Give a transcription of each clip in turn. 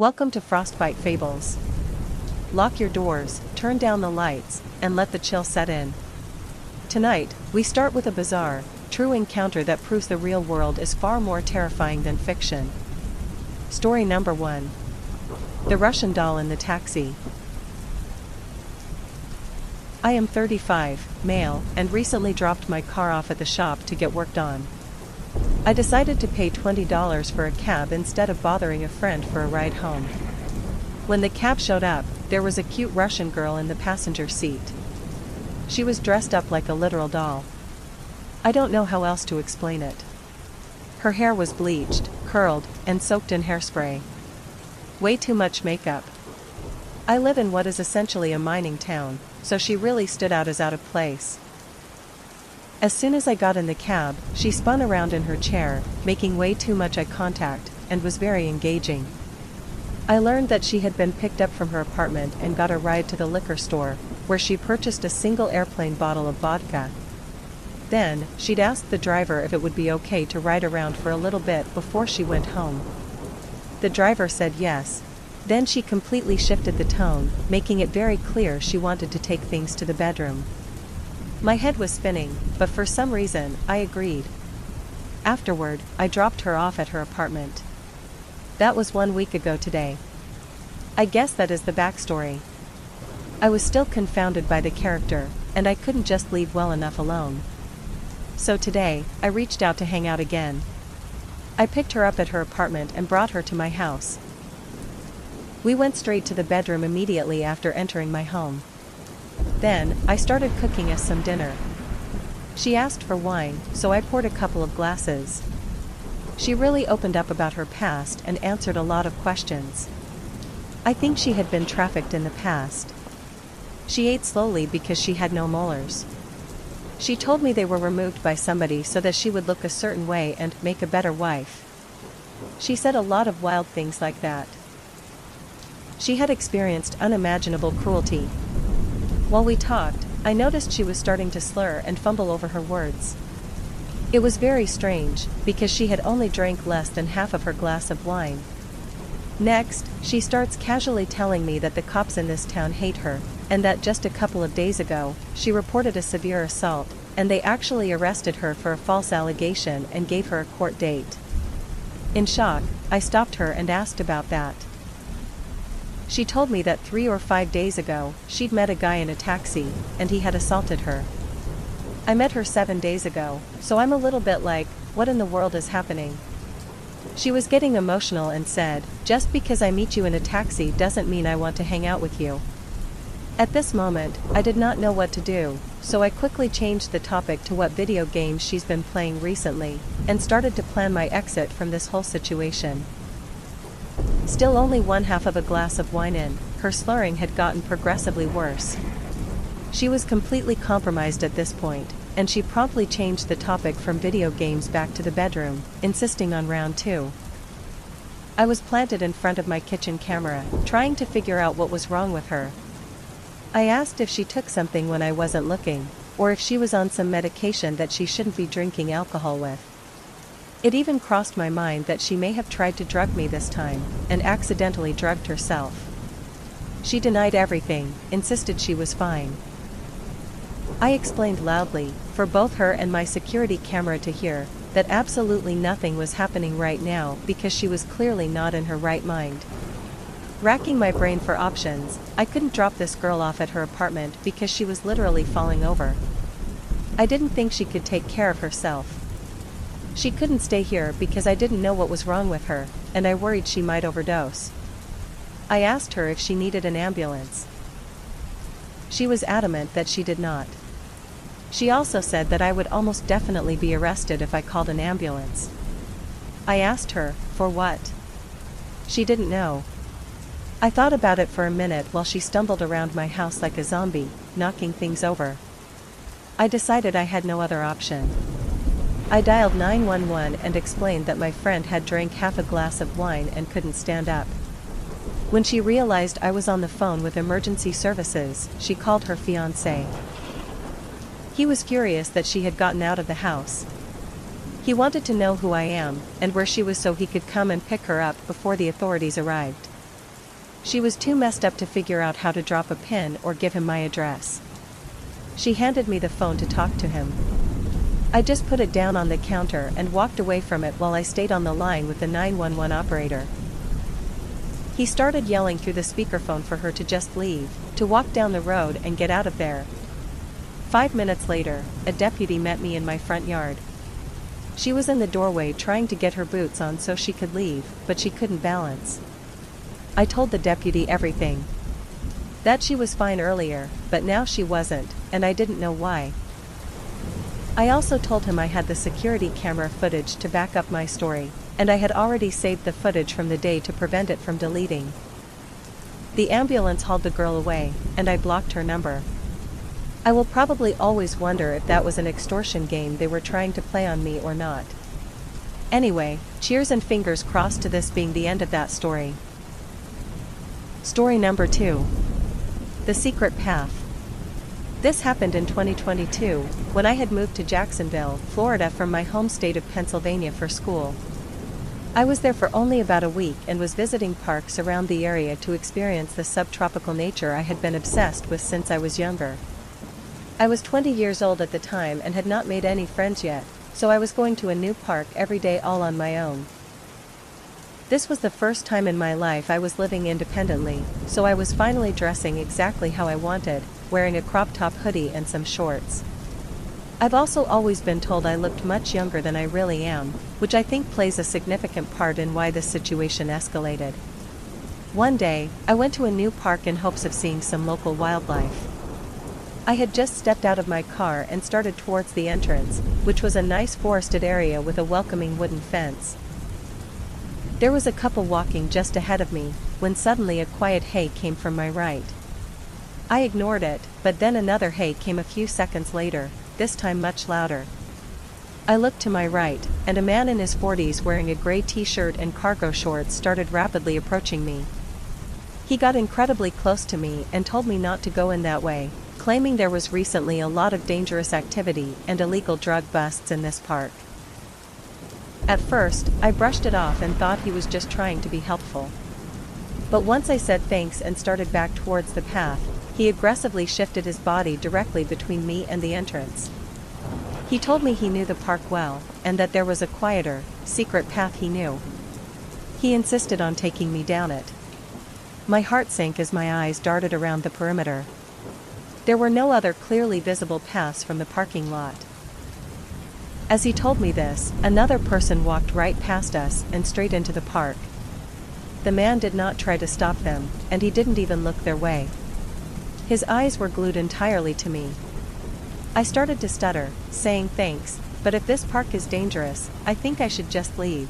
Welcome to Frostbite Fables. Lock your doors, turn down the lights, and let the chill set in. Tonight, we start with a bizarre, true encounter that proves the real world is far more terrifying than fiction. Story number 1. The Russian Doll in the Taxi. I am 35, male, and recently dropped my car off at the shop to get worked on. I decided to pay $20 for a cab instead of bothering a friend for a ride home. When the cab showed up, there was a cute Russian girl in the passenger seat. She was dressed up like a literal doll. I don't know how else to explain it. Her hair was bleached, curled, and soaked in hairspray. Way too much makeup. I live in what is essentially a mining town, so she really stood out as out of place. As soon as I got in the cab, she spun around in her chair, making way too much eye contact, and was very engaging. I learned that she had been picked up from her apartment and got a ride to the liquor store, where she purchased a single airplane bottle of vodka. Then, she'd asked the driver if it would be okay to ride around for a little bit before she went home. The driver said yes. Then she completely shifted the tone, making it very clear she wanted to take things to the bedroom. My head was spinning, but for some reason, I agreed. Afterward, I dropped her off at her apartment. That was 1 week ago today. I guess that is the backstory. I was still confounded by the character, and I couldn't just leave well enough alone. So today, I reached out to hang out again. I picked her up at her apartment and brought her to my house. We went straight to the bedroom immediately after entering my home. Then, I started cooking us some dinner. She asked for wine, so I poured a couple of glasses. She really opened up about her past and answered a lot of questions. I think she had been trafficked in the past. She ate slowly because she had no molars. She told me they were removed by somebody so that she would look a certain way and make a better wife. She said a lot of wild things like that. She had experienced unimaginable cruelty. While we talked, I noticed she was starting to slur and fumble over her words. It was very strange, because she had only drank less than half of her glass of wine. Next, she starts casually telling me that the cops in this town hate her, and that just a couple of days ago, she reported a severe assault, and they actually arrested her for a false allegation and gave her a court date. In shock, I stopped her and asked about that. She told me that 3 or 5 days ago, she'd met a guy in a taxi, and he had assaulted her. I met her 7 days ago, so I'm a little bit like, what in the world is happening? She was getting emotional and said, just because I meet you in a taxi doesn't mean I want to hang out with you. At this moment, I did not know what to do, so I quickly changed the topic to what video games she's been playing recently, and started to plan my exit from this whole situation. Still only 1/2 of a glass of wine in, her slurring had gotten progressively worse. She was completely compromised at this point, and she promptly changed the topic from video games back to the bedroom, insisting on round 2. I was planted in front of my kitchen camera, trying to figure out what was wrong with her. I asked if she took something when I wasn't looking, or if she was on some medication that she shouldn't be drinking alcohol with. It even crossed my mind that she may have tried to drug me this time, and accidentally drugged herself. She denied everything, insisted she was fine. I explained loudly, for both her and my security camera to hear, that absolutely nothing was happening right now because she was clearly not in her right mind. Racking my brain for options, I couldn't drop this girl off at her apartment because she was literally falling over. I didn't think she could take care of herself. She couldn't stay here because I didn't know what was wrong with her, and I worried she might overdose. I asked her if she needed an ambulance. She was adamant that she did not. She also said that I would almost definitely be arrested if I called an ambulance. I asked her, for what? She didn't know. I thought about it for a minute while she stumbled around my house like a zombie, knocking things over. I decided I had no other option. I dialed 911 and explained that my friend had drank half a glass of wine and couldn't stand up. When she realized I was on the phone with emergency services, she called her fiancé. He was furious that she had gotten out of the house. He wanted to know who I am, and where she was so he could come and pick her up before the authorities arrived. She was too messed up to figure out how to drop a pin or give him my address. She handed me the phone to talk to him. I just put it down on the counter and walked away from it while I stayed on the line with the 911 operator. He started yelling through the speakerphone for her to just leave, to walk down the road and get out of there. 5 minutes later, a deputy met me in my front yard. She was in the doorway trying to get her boots on so she could leave, but she couldn't balance. I told the deputy everything. That she was fine earlier, but now she wasn't, and I didn't know why. I also told him I had the security camera footage to back up my story, and I had already saved the footage from the day to prevent it from deleting. The ambulance hauled the girl away, and I blocked her number. I will probably always wonder if that was an extortion game they were trying to play on me or not. Anyway, cheers and fingers crossed to this being the end of that story. Story number 2. The Secret Path. This happened in 2022, when I had moved to Jacksonville, Florida from my home state of Pennsylvania for school. I was there for only about a week and was visiting parks around the area to experience the subtropical nature I had been obsessed with since I was younger. I was 20 years old at the time and had not made any friends yet, so I was going to a new park every day all on my own. This was the first time in my life I was living independently, so I was finally dressing exactly how I wanted, wearing a crop top hoodie and some shorts. I've also always been told I looked much younger than I really am, which I think plays a significant part in why this situation escalated. One day, I went to a new park in hopes of seeing some local wildlife. I had just stepped out of my car and started towards the entrance, which was a nice forested area with a welcoming wooden fence. There was a couple walking just ahead of me, when suddenly a quiet hey came from my right. I ignored it, but then another hey came a few seconds later, this time much louder. I looked to my right, and a man in his 40s wearing a gray t-shirt and cargo shorts started rapidly approaching me. He got incredibly close to me and told me not to go in that way, claiming there was recently a lot of dangerous activity and illegal drug busts in this park. At first, I brushed it off and thought he was just trying to be helpful. But once I said thanks and started back towards the path, he aggressively shifted his body directly between me and the entrance. He told me he knew the park well, and that there was a quieter, secret path he knew. He insisted on taking me down it. My heart sank as my eyes darted around the perimeter. There were no other clearly visible paths from the parking lot. As he told me this, another person walked right past us and straight into the park. The man did not try to stop them, and he didn't even look their way. His eyes were glued entirely to me. I started to stutter, saying thanks, but if this park is dangerous, I think I should just leave.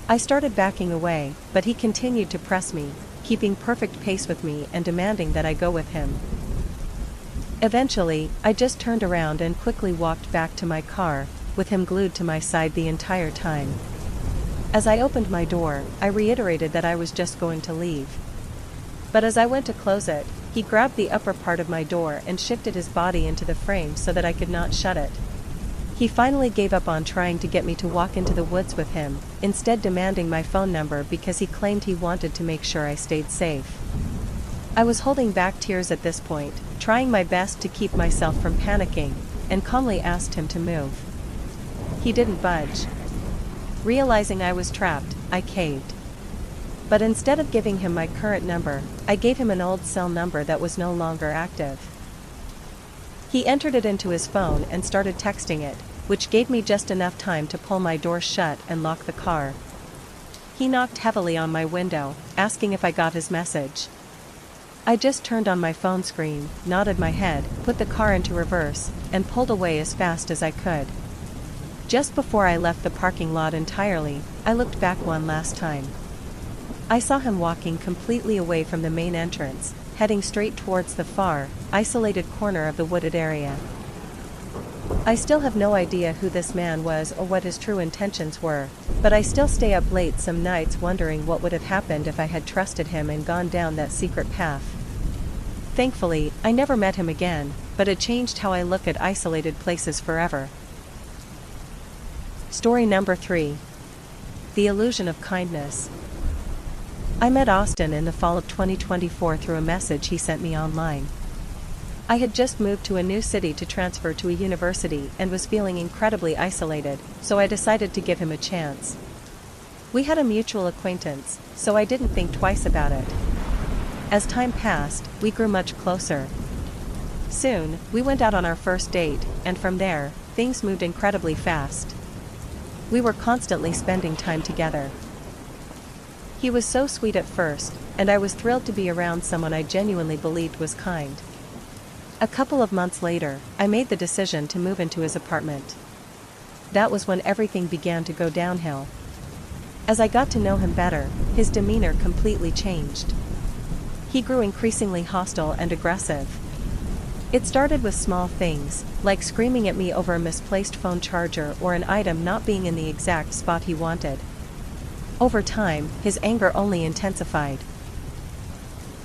I started backing away, but he continued to press me, keeping perfect pace with me and demanding that I go with him. Eventually, I just turned around and quickly walked back to my car, with him glued to my side the entire time. As I opened my door, I reiterated that I was just going to leave. But as I went to close it, he grabbed the upper part of my door and shifted his body into the frame so that I could not shut it. He finally gave up on trying to get me to walk into the woods with him, instead demanding my phone number because he claimed he wanted to make sure I stayed safe. I was holding back tears at this point, trying my best to keep myself from panicking, and calmly asked him to move. He didn't budge. Realizing I was trapped, I caved. But instead of giving him my current number, I gave him an old cell number that was no longer active. He entered it into his phone and started texting it, which gave me just enough time to pull my door shut and lock the car. He knocked heavily on my window, asking if I got his message. I just turned on my phone screen, nodded my head, put the car into reverse, and pulled away as fast as I could. Just before I left the parking lot entirely, I looked back one last time. I saw him walking completely away from the main entrance, heading straight towards the far, isolated corner of the wooded area. I still have no idea who this man was or what his true intentions were, but I still stay up late some nights wondering what would have happened if I had trusted him and gone down that secret path. Thankfully, I never met him again, but it changed how I look at isolated places forever. Story number 3. The Illusion of Kindness. I met Austin in the fall of 2024 through a message he sent me online. I had just moved to a new city to transfer to a university and was feeling incredibly isolated, so I decided to give him a chance. We had a mutual acquaintance, so I didn't think twice about it. As time passed, we grew much closer. Soon, we went out on our first date, and from there, things moved incredibly fast. We were constantly spending time together. He was so sweet at first, and I was thrilled to be around someone I genuinely believed was kind. A couple of months later, I made the decision to move into his apartment. That was when everything began to go downhill. As I got to know him better, his demeanor completely changed. He grew increasingly hostile and aggressive. It started with small things, like screaming at me over a misplaced phone charger or an item not being in the exact spot he wanted. Over time, his anger only intensified.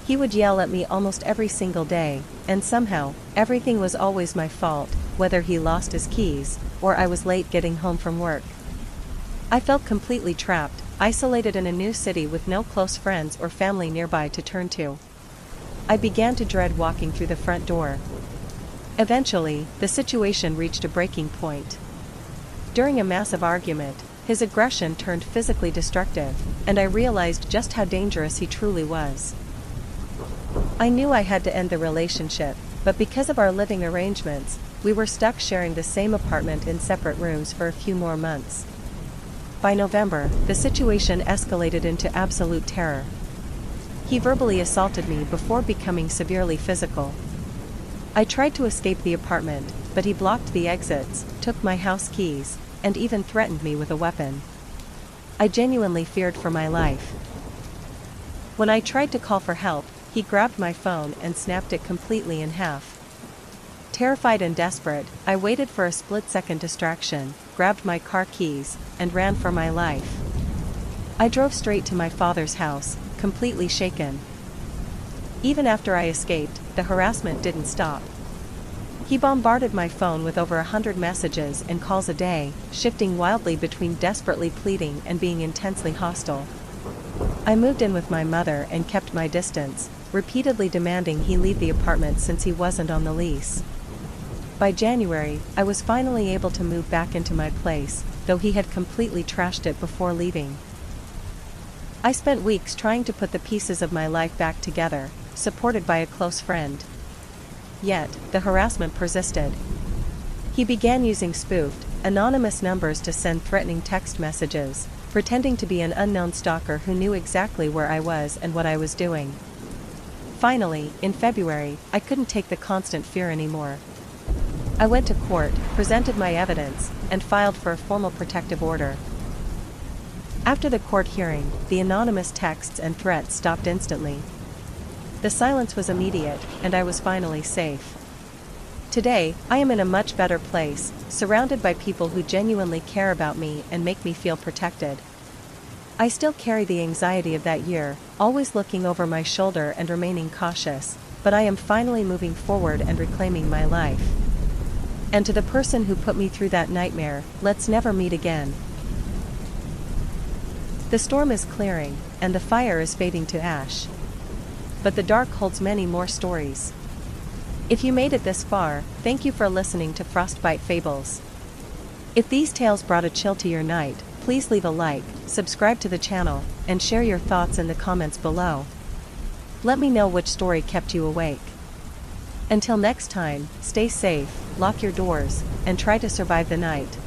He would yell at me almost every single day, and somehow, everything was always my fault, whether he lost his keys, or I was late getting home from work. I felt completely trapped, isolated in a new city with no close friends or family nearby to turn to. I began to dread walking through the front door. Eventually, the situation reached a breaking point. During a massive argument, his aggression turned physically destructive, and I realized just how dangerous he truly was. I knew I had to end the relationship, but because of our living arrangements, we were stuck sharing the same apartment in separate rooms for a few more months. By November, the situation escalated into absolute terror. He verbally assaulted me before becoming severely physical. I tried to escape the apartment, but he blocked the exits, took my house keys, and even threatened me with a weapon. I genuinely feared for my life. When I tried to call for help, he grabbed my phone and snapped it completely in half. Terrified and desperate, I waited for a split-second distraction, grabbed my car keys, and ran for my life. I drove straight to my father's house, completely shaken. Even after I escaped, the harassment didn't stop. He bombarded my phone with over 100 messages and calls a day, shifting wildly between desperately pleading and being intensely hostile. I moved in with my mother and kept my distance, repeatedly demanding he leave the apartment since he wasn't on the lease. By January, I was finally able to move back into my place, though he had completely trashed it before leaving. I spent weeks trying to put the pieces of my life back together, supported by a close friend. Yet, the harassment persisted. He began using spoofed, anonymous numbers to send threatening text messages, pretending to be an unknown stalker who knew exactly where I was and what I was doing. Finally, in February, I couldn't take the constant fear anymore. I went to court, presented my evidence, and filed for a formal protective order. After the court hearing, the anonymous texts and threats stopped instantly. The silence was immediate, and I was finally safe. Today, I am in a much better place, surrounded by people who genuinely care about me and make me feel protected. I still carry the anxiety of that year, always looking over my shoulder and remaining cautious, but I am finally moving forward and reclaiming my life. And to the person who put me through that nightmare, let's never meet again. The storm is clearing, and the fire is fading to ash. But the dark holds many more stories. If you made it this far, thank you for listening to Frostbite Fables. If these tales brought a chill to your night, please leave a like, subscribe to the channel, and share your thoughts in the comments below. Let me know which story kept you awake. Until next time, stay safe, lock your doors, and try to survive the night.